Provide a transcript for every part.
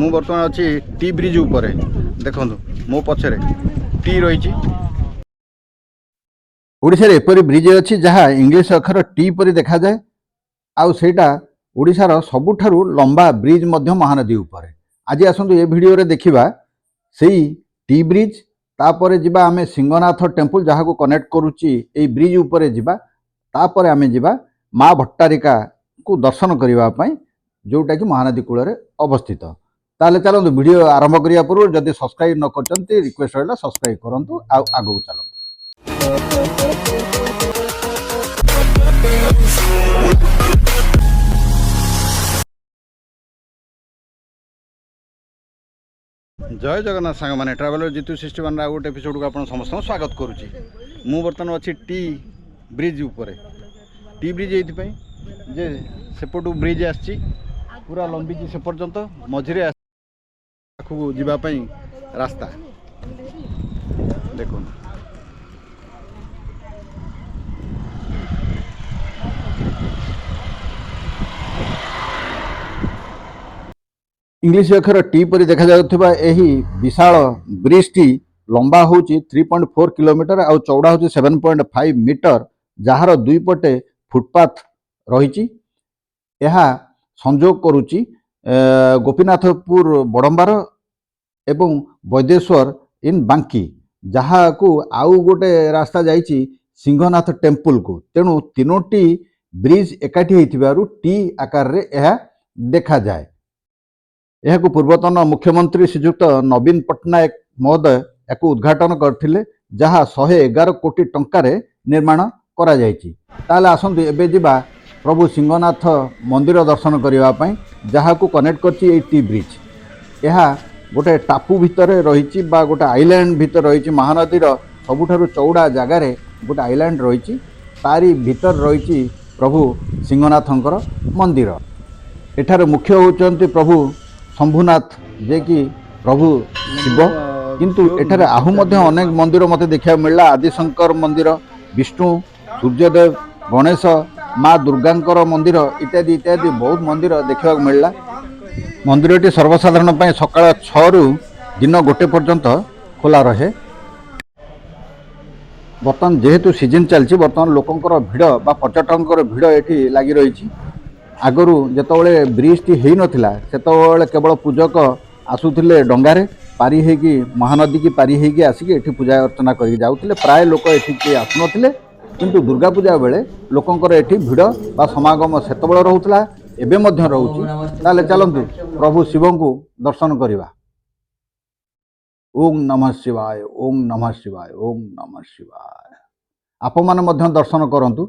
ମୁଁ ବର୍ତ୍ତମାନ ଅଛି ଟି ବ୍ରିଜ ଉପରେ। ଦେଖନ୍ତୁ ମୋ ପଛରେ ଟି ରହିଛି। ଓଡ଼ିଶାରେ ଏପରି ବ୍ରିଜ ଅଛି ଯାହା ଇଂଲିଶ ଅକ୍ଷର ଟି ପରି ଦେଖାଯାଏ ଆଉ ସେଇଟା ଓଡ଼ିଶାର ସବୁଠାରୁ ଲମ୍ବା ବ୍ରିଜ ମଧ୍ୟ ମହାନଦୀ ଉପରେ। ଆଜି ଆସନ୍ତୁ ଏ ଭିଡ଼ିଓରେ ଦେଖିବା ସେଇ ଟି ବ୍ରିଜ, ତାପରେ ଯିବା ଆମେ ସିଂହନାଥ ଟେମ୍ପଲ ଯାହାକୁ କନେକ୍ଟ କରୁଛି ଏଇ ବ୍ରିଜ ଉପରେ ଯିବା, ତାପରେ ଆମେ ଯିବା ମା ଭଟ୍ଟାରିକାକୁ ଦର୍ଶନ କରିବା ପାଇଁ ଯେଉଁଟାକି ମହାନଦୀ କୂଳରେ ଅବସ୍ଥିତ। ତାହେଲେ ଚାଲନ୍ତୁ ଭିଡ଼ିଓ ଆରମ୍ଭ କରିବା ପୂର୍ବରୁ ଯଦି ସବସ୍କ୍ରାଇବ୍ ନ କରିଛନ୍ତି ରିକ୍ୱେଷ୍ଟ ରହିଲା ସବସ୍କ୍ରାଇବ୍ କରନ୍ତୁ ଆଉ ଆଗକୁ ଚାଲନ୍ତୁ। जय जगन्नाथ सांग मैंने ट्रावेलर जीतू 61 आउ गोटे एपिसोड को आप समस्त स्वागत करुच्ची। मु बर्तमान अच्छी टी ब्रिज उपर। टी ब्रिज ये जे सेपटू ब्रिज आसी पूरा लंबी से पर्यंत मझिरे जावाई रास्ता देखो। इंग्लिश अक्षर टी परि देखा जाउथिबा एही विशाल ब्रिज टी लंबा होची 3.4 किलोमीटर आउ चौड़ा होची 7.5 मीटर, जहार दुई पटे फुटपाथ रही। यह संजोग करुची गोपीनाथपुर बड़म्बार एवं वैदेश्वर इन बांकी, जहाँ को आउ गोटे रास्ता जाइची सिंहनाथ टेम्पल को। तेणु तीनोटी ब्रिज एकाठी होइथिबारु टी आकार रे यह देखा जाए। यह पूर्वतन मुख्यमंत्री श्रीजुक्त नवीन पट्टनायक महोदय एक उद्घाटन करथिले, जहाँ 111 कोटी टंकार निर्माण करा जायछि। ताले आसंतु एबे जिबा प्रभु सिंहनाथ मंदिर दर्शन करिवा पई, जहाँ को कनेक्ट करछि ए टी ब्रिज। यह गोटे टापू भितर रही बा गोटे आइलैंड भितर रही, महानदीर सबुठारु चौड़ा जगार गोटे आइलैंड रही, तारी भितर रही प्रभु सिंहनाथंकर मंदिर। एठार मुख्य होचंती प्रभु शंभुनाथ, जे कि प्रभु शिव, किंतु एठारे आहु मध्य अनेक मंदिर मते देखा मिलला। आदिशंकर मंदिर, विष्णु, सूर्यदेव, गणेश, माँ दुर्गांकर मंदिर इत्यादि इत्यादि बहुत मंदिर देखा मिलला। मंदिरटी सर्वसाधारण पाई सकाळ 6 रु दिन 1 पर्यंत खोला रहे। बर्तमान जेहेतु सीजन चलती, बर्तमान लोकंकर भिड़ बा पर्यटकर भिड़ एठी लगी रही। आगरू जेतबले ब्रिज टी हेई नथिला सेतबले केवल पूजक आसुथिले डंगारे पारी हेकी महानदी की पारी हेकी आसिकी एठी पूजा अर्चना करि जाउथिले। प्राय लोक एठी के आसुनथिले, किंतु दुर्गा पूजा बेले लोकंकर एठी भिड़ बा समागम सेतबले रहुतला, एबे मध्य रहुची। ताले चलंतु प्रभु शिवंकु दर्शन करिवा। ओम नमः शिवाय, ओम नमः शिवाय, ओम नमः शिवाय। आप माने मध्य दर्शन करंतु।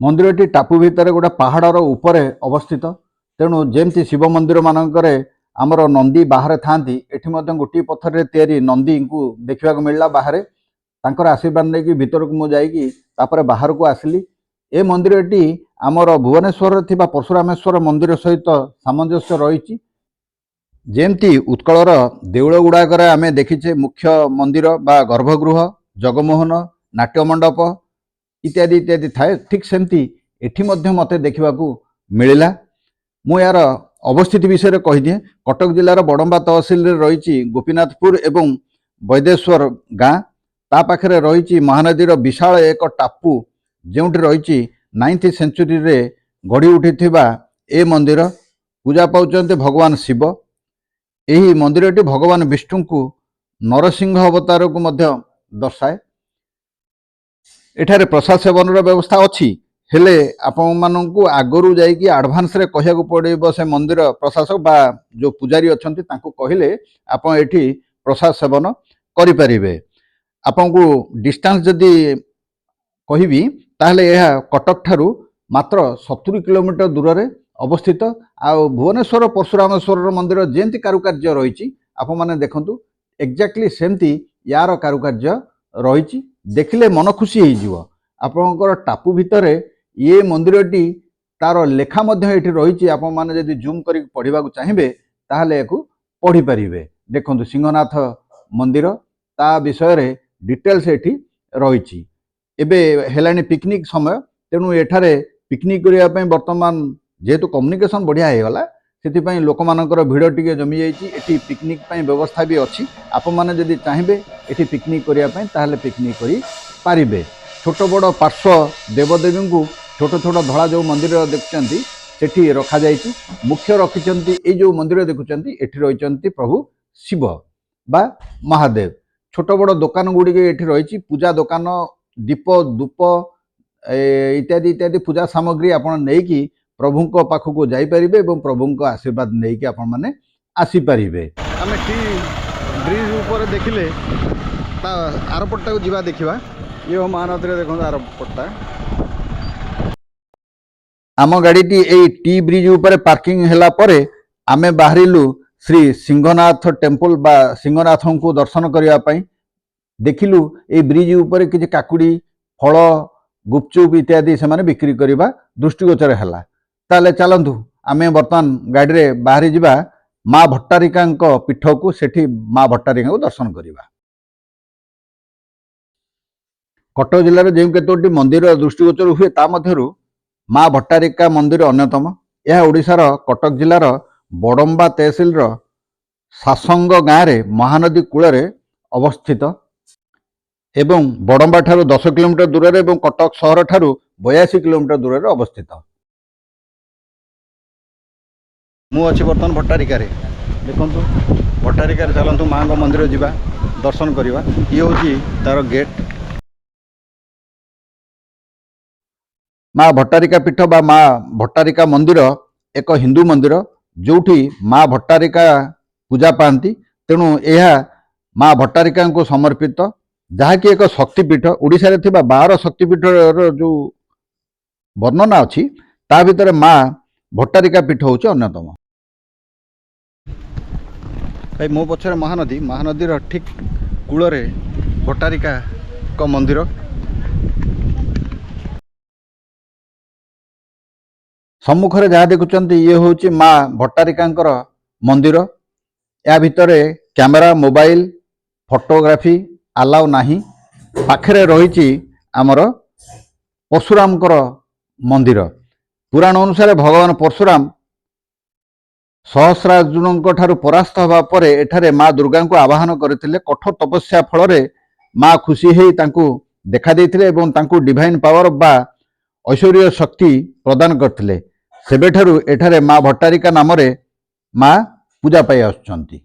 मंदिरटी टापू भितर गोटे पहाड़र उपरे अवस्थित। तेणु जेमती शिव मंदिर मानकरे आमर नंदी बाहर थांती, एठी मध्य गोटी पत्थर रे तैयारी नंदी को देखा मिलला बाहर। तांकर आशीर्वाद लेकिन भीतर को मुझे जाइकी तापर बाहर को आसली। ए मंदिरटी आमर भुवनेश्वर थिबा परशुरामेश्वर मंदिर सहित सामंजस्य रही। जेमती उत्कलर देउल गुड़ाकर आम देखीचे मुख्य मंदिर बा गर्भगृह, जगमोहन, नाट्यमंडप इत्यादि इत्यादि थाए, ठीक सेमती एठी मध्य मते देखिबाकू मिलिला। मु यार अवस्थिति विषय कहीदिए। कटक जिलार बड़म्बा तहसिल रही गोपीनाथपुर एवं वैदेश्वर गाँ, ता पाखरे रही महानदीर विशाल एक टापू, जोंठी रही 9th सेंचुरी रे गढ़ी उठिथिबा ए मंदिर। पूजा पाउचंते भगवान शिव। यही मंदिरटी भगवान विष्णु को नरसिंह अवतार को मध्य दर्शाए। एठारे प्रसाद सेवन व्यवस्था अच्छी, हेले आपण मानू आगरू जाइकी आडभांस रे कहियाकू पड़िबो से मंदिर प्रशासक बा जो पुजारी अछंती तांको कहिले आपण एठी प्रसाद सेवन करि परिबे। आपनकू डिस्टेंस जदी कहिबी ताहले यह कटक ठारू मात्र 70 किलोमीटर दूर रे अवस्थित। आ भुवनेश्वर परशुरामेश्वर मंदिर जेमती कारुकार्य रही, आप माने देखंतु एक्जाक्टली सेमती यार कारुकार्य रही। देखिले मन खुशी हो। आपनकर टापू भितर ये मंदिरटी तार लेखा मध्य एठी रही। आप माने यदि जूम करी पढ़िबा को चाहिबे ताहले एकू पढ़ी परिबे। देखंतु सिंहनाथ मंदिर ता विषय रे डिटेल्स एठी रही। एबे हेलानी पिकनिक समय, तेणु एठारे पिकनिक करिया पई वर्तमान जेहेतु कम्युनिकेशन बढ़िया हो गला, ସେଥିପାଇଁ ଲୋକମାନଙ୍କର ଭିଡ଼ ଟିକେ ଜମି ଯାଇଛି। ଏଠି ପିକନିକ୍ ପାଇଁ ବ୍ୟବସ୍ଥା ବି ଅଛି। ଆପଣମାନେ ଯଦି ଚାହିଁବେ ଏଠି ପିକନିକ୍ କରିବା ପାଇଁ ତାହେଲେ ପିକନିକ୍ କରିପାରିବେ। ଛୋଟ ବଡ଼ ପାର୍ଶ୍ୱ ଦେବଦେବୀଙ୍କୁ ଛୋଟ ଛୋଟ ଧଳା ଯେଉଁ ମନ୍ଦିର ଦେଖୁଛନ୍ତି ସେଠି ରଖାଯାଇଛି। ମୁଖ୍ୟ ରଖିଛନ୍ତି ଏଇ ଯେଉଁ ମନ୍ଦିର ଦେଖୁଛନ୍ତି ଏଠି ରହିଛନ୍ତି ପ୍ରଭୁ ଶିବ ବା ମହାଦେବ। ଛୋଟ ବଡ଼ ଦୋକାନ ଗୁଡ଼ିକ ଏଠି ରହିଛି। ପୂଜା ଦୋକାନ, ଦୀପ ଧୂପ ଇତ୍ୟାଦି ଇତ୍ୟାଦି ପୂଜା ସାମଗ୍ରୀ ଆପଣ ନେଇକି ପ୍ରଭୁଙ୍କ ପାଖକୁ ଯାଇପାରିବେ ଏବଂ ପ୍ରଭୁଙ୍କ ଆଶୀର୍ବାଦ ନେଇକି ଆପଣମାନେ ଆସିପାରିବେ। ଆମେ ଟି ବ୍ରିଜ ଉପରେ ଦେଖିଲେ ତା ଆରପଟଟାକୁ ଯିବା ଦେଖିବା। ଇଏ ମହାନଦୀରେ ଦେଖନ୍ତୁ ଆରପଟଟା। ଆମ ଗାଡ଼ିଟି ଏଇ ଟି ବ୍ରିଜ ଉପରେ ପାର୍କିଂ ହେଲା ପରେ ଆମେ ବାହାରିଲୁ ଶ୍ରୀ ସିଂହନାଥ ଟେମ୍ପଲ ବା ସିଂହନାଥଙ୍କୁ ଦର୍ଶନ କରିବା ପାଇଁ। ଦେଖିଲୁ ଏଇ ବ୍ରିଜ ଉପରେ କିଛି କାକୁଡ଼ି, ଫଳ, ଗୁପଚୁପ ଇତ୍ୟାଦି ସେମାନେ ବିକ୍ରି କରିବା ଦୃଷ୍ଟିଗୋଚର ହେଲା। ତାହେଲେ ଚାଲନ୍ତୁ ଆମେ ବର୍ତ୍ତମାନ ଗାଡ଼ିରେ ବାହାରି ଯିବା ମା ଭଟ୍ଟାରିକାଙ୍କ ପୀଠକୁ, ସେଠି ମା ଭଟ୍ଟାରିକାଙ୍କୁ ଦର୍ଶନ କରିବା। କଟକ ଜିଲ୍ଲାରେ ଯେଉଁ କେତୋଟି ମନ୍ଦିର ଦୃଷ୍ଟିଗୋଚର ହୁଏ ତା ମଧ୍ୟରୁ ମା ଭଟ୍ଟାରିକା ମନ୍ଦିର ଅନ୍ୟତମ। ଏହା ଓଡ଼ିଶାର କଟକ ଜିଲ୍ଲାର ବଡ଼ମ୍ବା ତହସିଲର ସାସଙ୍ଗ ଗାଁରେ ମହାନଦୀ କୂଳରେ ଅବସ୍ଥିତ ଏବଂ ବଡ଼ମ୍ବା ଠାରୁ 10 କିଲୋମିଟର ଦୂରରେ ଏବଂ କଟକ ସହର ଠାରୁ 82 କିଲୋମିଟର ଦୂରରେ ଅବସ୍ଥିତ। ମୁଁ ଅଛି ବର୍ତ୍ତମାନ ଭଟ୍ଟାରିକାରେ। ଦେଖନ୍ତୁ ଭଟ୍ଟାରିକାରେ ଚାଲନ୍ତୁ ମାଙ୍କ ମନ୍ଦିର ଯିବା, ଦର୍ଶନ କରିବା। ଇଏ ହେଉଛି ତାର ଗେଟ୍। ମା ଭଟ୍ଟାରିକା ପୀଠ ବା ମା ଭଟ୍ଟାରିକା ମନ୍ଦିର ଏକ ହିନ୍ଦୁ ମନ୍ଦିର ଯେଉଁଠି ମା ଭଟ୍ଟାରିକା ପୂଜା ପାଆନ୍ତି। ତେଣୁ ଏହା ମା ଭଟ୍ଟାରିକାଙ୍କୁ ସମର୍ପିତ, ଯାହାକି ଏକ ଶକ୍ତିପୀଠ। ଓଡ଼ିଶାରେ ଥିବା 12 ଶକ୍ତିପୀଠର ଯେଉଁ ବର୍ଣ୍ଣନା ଅଛି ତା ଭିତରେ ମା ଭଟ୍ଟାରିକା ପୀଠ ହେଉଛି ଅନ୍ୟତମ। ଭାଇ ମୋ ପଛରେ ମହାନଦୀ, ମହାନଦୀର ଠିକ୍ କୂଳରେ ଭଟ୍ଟାରିକାଙ୍କ ମନ୍ଦିର। ସମ୍ମୁଖରେ ଯାହା ଦେଖୁଛନ୍ତି ଇଏ ହେଉଛି ମା ଭଟ୍ଟାରିକାଙ୍କର ମନ୍ଦିର। ଏହା ଭିତରେ କ୍ୟାମେରା, ମୋବାଇଲ, ଫଟୋଗ୍ରାଫି ଆଲାଉ ନାହିଁ। ପାଖରେ ରହିଛି ଆମର ପରଶୁରାମଙ୍କର ମନ୍ଦିର। ପୁରାଣ ଅନୁସାରେ ଭଗବାନ ପରଶୁରାମ ସହସ୍ରାର୍ଜୁନଙ୍କ ଠାରୁ ପରାସ୍ତ ହେବା ପରେ ଏଠାରେ ମା ଦୁର୍ଗାଙ୍କୁ ଆବାହନ କରିଥିଲେ। କଠୋର ତପସ୍ୟା ଫଳରେ ମା ଖୁସି ହେଇ ତାଙ୍କୁ ଦେଖା ଦେଇଥିଲେ ଏବଂ ତାଙ୍କୁ ଡିଭାଇନ୍ ପାୱାର ବା ଐଶ୍ୱର୍ଯ୍ୟ ଶକ୍ତି ପ୍ରଦାନ କରିଥିଲେ। ସେବେଠାରୁ ଏଠାରେ ମା ଭଟ୍ଟାରିକା ନାମରେ ମା ପୂଜା ପାଇ ଆସୁଛନ୍ତି।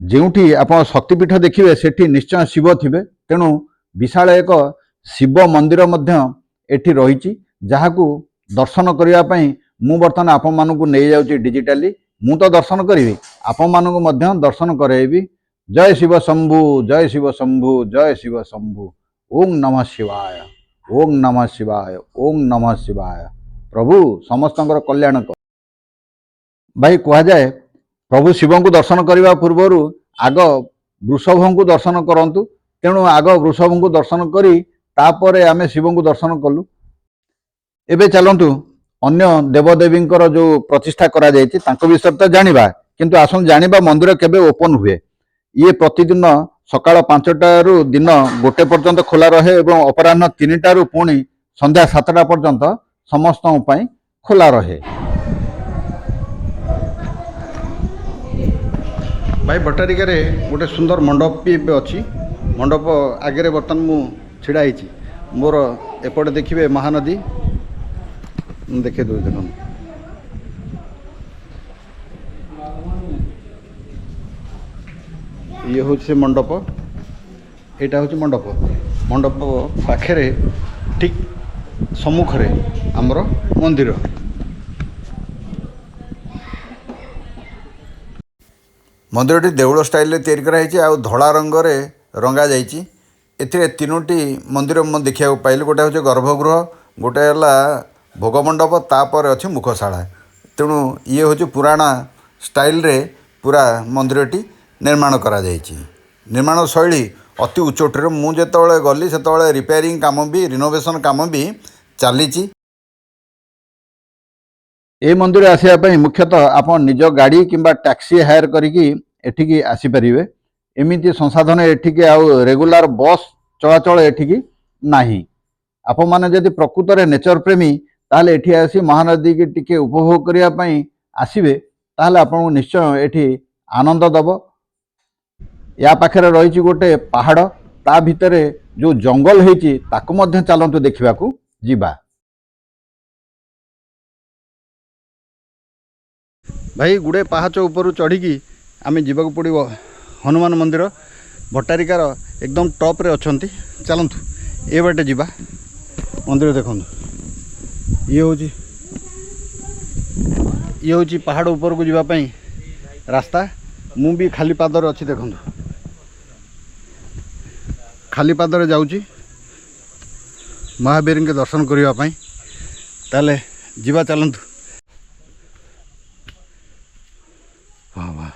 ଯେଉଁଠି ଆପଣ ଶକ୍ତିପୀଠ ଦେଖିବେ ସେଠି ନିଶ୍ଚୟ ଶିବ ଥିବେ। ତେଣୁ ବିଶାଳ ଏକ ଶିବ ମନ୍ଦିର ମଧ୍ୟ ଏଠି ରହିଛି, ଯାହାକୁ ଦର୍ଶନ କରିବା ପାଇଁ ମୁଁ ବର୍ତ୍ତମାନ ଆପଣମାନଙ୍କୁ ନେଇଯାଉଛି ଡିଜିଟାଲି। ମୁଁ ତ ଦର୍ଶନ କରିବି, ଆପଣମାନଙ୍କୁ ମଧ୍ୟ ଦର୍ଶନ କରାଇବି। ଜୟ ଶିବ ଶମ୍ଭୁ, ଜୟ ଶିବ ଶମ୍ଭୁ, ଜୟ ଶିବ ଶମ୍ଭୁ। ଓಂ ନମଃ ଶିବାୟ, ଓಂ ନମଃ ଶିବାୟ, ଓಂ ନମଃ ଶିବାୟ। ପ୍ରଭୁ ସମସ୍ତଙ୍କର କଲ୍ୟାଣ କର। ଭାଇ କୁହାଯାଏ ପ୍ରଭୁ ଶିବଙ୍କୁ ଦର୍ଶନ କରିବା ପୂର୍ବରୁ ଆଗ ବୃଷଭଙ୍କୁ ଦର୍ଶନ କରନ୍ତୁ। ତେଣୁ ଆଗ ବୃଷଭଙ୍କୁ ଦର୍ଶନ କରି ତାପରେ ଆମେ ଶିବଙ୍କୁ ଦର୍ଶନ କଲୁ। ଏବେ ଚାଲନ୍ତୁ ଅନ୍ୟ ଦେବଦେବୀଙ୍କର ଯେଉଁ ପ୍ରତିଷ୍ଠା କରାଯାଇଛି ତାଙ୍କ ବିଷୟରେ ତ ଜାଣିବା, କିନ୍ତୁ ଆସନ୍ତୁ ଜାଣିବା ମନ୍ଦିର କେବେ ଓପନ୍ ହୁଏ। ଇଏ ପ୍ରତିଦିନ ସକାଳ 5ଟାରୁ ଦିନ 1 ପର୍ଯ୍ୟନ୍ତ ଖୋଲା ରହେ ଏବଂ ଅପରାହ୍ନ 3ଟାରୁ ପୁଣି ସନ୍ଧ୍ୟା 7ଟା ପର୍ଯ୍ୟନ୍ତ ସମସ୍ତଙ୍କ ପାଇଁ ଖୋଲା ରହେ। ଭାଇ ଭଟ୍ଟାରିକାରେ ଗୋଟେ ସୁନ୍ଦର ମଣ୍ଡପ ବି ଏବେ ଅଛି। ମଣ୍ଡପ ଆଗରେ ବର୍ତ୍ତମାନ ମୁଁ ଛିଡ଼ା ହେଇଛି। ମୋର ଏପଟେ ଦେଖିବେ ମହାନଦୀ, ଦେଖେଇ ଦେଉଛି ଦେଖନ୍ତୁ। ଇଏ ହେଉଛି ସେ ମଣ୍ଡପ, ଏଇଟା ହେଉଛି ମଣ୍ଡପ। ମଣ୍ଡପ ପାଖରେ ଠିକ୍ ସମ୍ମୁଖରେ ଆମର ମନ୍ଦିର। ମନ୍ଦିରଟି ଦେଉଳ ଷ୍ଟାଇଲରେ ତିଆରି କରାଯାଇଛି ଆଉ ଧଳା ରଙ୍ଗରେ ରଙ୍ଗାଯାଇଛି। ଏଥିରେ 3ଟି ମନ୍ଦିର ମୁଁ ଦେଖିବାକୁ ପାଇଲି। ଗୋଟେ ହେଉଛି ଗର୍ଭଗୃହ, ଗୋଟେ ହେଲା ଭୋଗମଣ୍ଡପ, ତାପରେ ଅଛି ମୁଖଶାଳା। ତେଣୁ ଇଏ ହେଉଛି ପୁରାଣା ଷ୍ଟାଇଲରେ ପୁରା ମନ୍ଦିରଟି ନିର୍ମାଣ କରାଯାଇଛି। ନିର୍ମାଣ ଶୈଳୀ ଅତି ଉଚ୍ଚକୋଟୀର। ମୁଁ ଯେତେବେଳେ ଗଲି ସେତେବେଳେ ରିପେୟାରିଂ କାମ ବି, ରିନୋଭେସନ୍ କାମ ବି ଚାଲିଛି। ଏ ମନ୍ଦିର ଆସିବା ପାଇଁ ମୁଖ୍ୟତଃ ଆପଣ ନିଜ ଗାଡ଼ି କିମ୍ବା ଟ୍ୟାକ୍ସି ହାୟର କରିକି ଏଠିକି ଆସିପାରିବେ। ଏମିତି ସଂସାଧନ ଏଠିକି ଆଉ ରେଗୁଲାର ବସ୍ ଚଳାଚଳ ଏଠିକି ନାହିଁ। ଆପଣମାନେ ଯଦି ପ୍ରକୃତରେ ନେଚର ପ୍ରେମୀ ତାହେଲେ ଏଠି ଆସି ମହାନଦୀକି ଟିକେ ଉପଭୋଗ କରିବା ପାଇଁ ଆସିବେ ତାହେଲେ ଆପଣଙ୍କୁ ନିଶ୍ଚୟ ଏଠି ଆନନ୍ଦ ଦେବ। या पाखरे रही गोटे पहाड़ ता भितरे जो जंगल होती ताकू मध्य चलतु देखा जीवा। भाई गुड़े पहाच ऊपर चढ़ी आम जावाक पड़ो हनुमान मंदिर भट्टारिकार एकदम टॉप रे अच्छा। चलतु ए बाटे जीवा मंदिर देखु ये हूँ पहाड़ ऊपर को जीवाई रास्ता। मु भी खाली पादर अच्छी देखु खाली पादर जाऊँगी महावीर के दर्शन करने ताले जीवा चलतु। हाँ वाह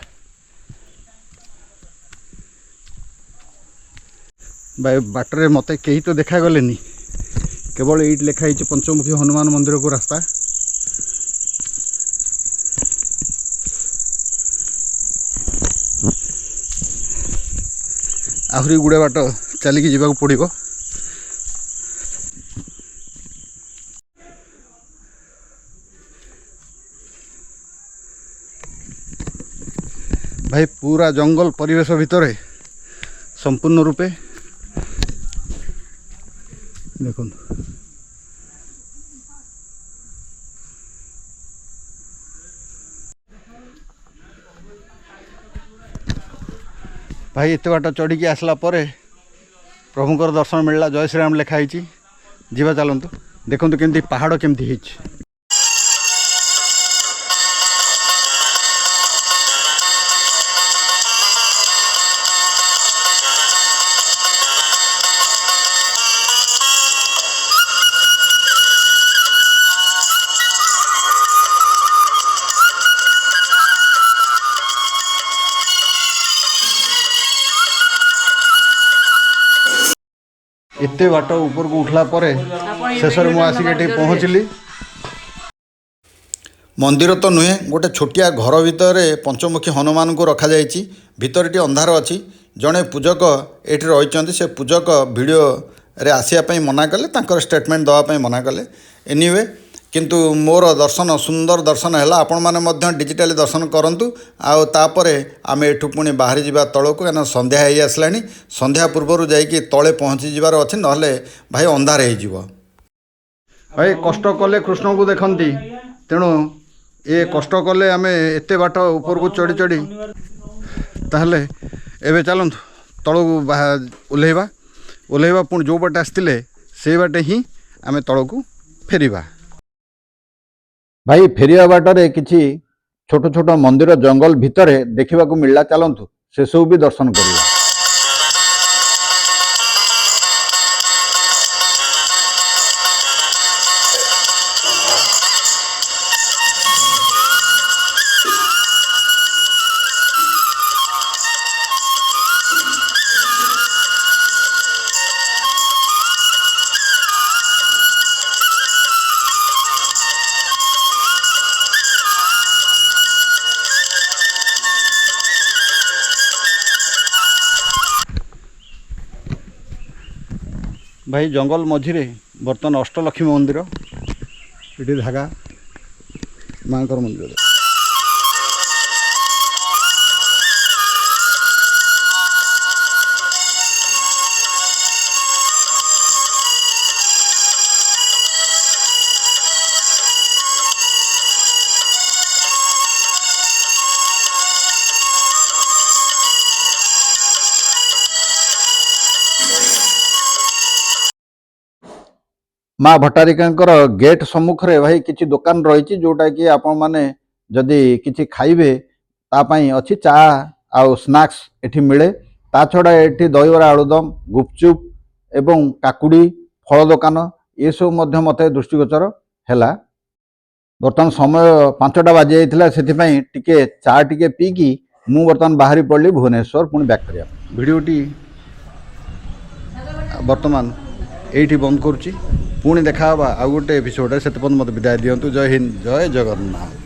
भाई बाटर मत कहीं तो देखा गले केवल ये लिखाई पंचमुखी हनुमान मंदिर को रास्ता। आहरी गुड़े बाट चलिकी जावाक पड़ो। भाई पूरा जंगल परिवेश भितर संपूर्ण रूपे देखो भाई एत बाट चढ़ी की आसला परे प्रभुंकर दर्शन मिलला। जय श्री राम लिखाई जीवा चलतु देखु केमती पहाड़ केमती है। एते बाट ऊपर को उठला परे शेष में आसिक पहुँचली। मंदिर तो नुहे गोटे छोटिया घर भितर पंचमुखी हनुमान को रखा जाइए। भितर अंधार अच्छी जड़े पूजक ये रही से पूजक वीडियो रे आसिया मना कले स्टेटमेंट दवाई मना कले। एनीवे किंतु मोर दर्शन सुंदर दर्शन है। आपण मैंने डिजिटली दर्शन करूँ आउे आम एठू पुणी बाहर जावा तौक कहीं संध्या हो आसला। संध्या पूर्वर जाइए तले पहुँची जबार अच्छे ना भाई अंधार हो भाई कष्ट कले कृष्ण को देखती तेणु ये कष्ट कले आम एत बाट ऊपर को चढ़ी चढ़ी ताहले एवं चलतु तौक ओह्लैवा पुणी जो बाटे आसते से बाटे ही आम तौक फेरिबा। भाई फेरिया बाटरे किछि छोट छोट मंदिर जंगल भितर देखा मिलला। चलतु से सब भी दर्शन करवा। भाई जंगल मझिरे बर्तमान अष्टलक्ष्मी मंदिर ये धागा माँ मंदिर। माँ भट्टारिकांकर गेट सम्मुख रे भाई किछि दुकान रही जोटा कि आपण माने जदि किछि खाइबे तापाई अच्छी चा आउ स्नैक्स एठी मिले। ता छड़ा एठी दहीबरा आलुदम गुपचुप एवं काकुड़ी फल दुकान ये सब मध्य मते दृष्टिगोचर हैला। बर्तमान समय 5टा बाजी जाइथिला सेथिपई टिके चा टिके पीकी मु बर्तमान बाहरी पड़ली भुवनेश्वर पुणी बैक करिया। वीडियोटी बर्तमान एठी बंद करुच्ची। पुणी देखा आउ गोटे एपिसोड से मत विदाय दिंतु। जय हिंद जय जगन्नाथ।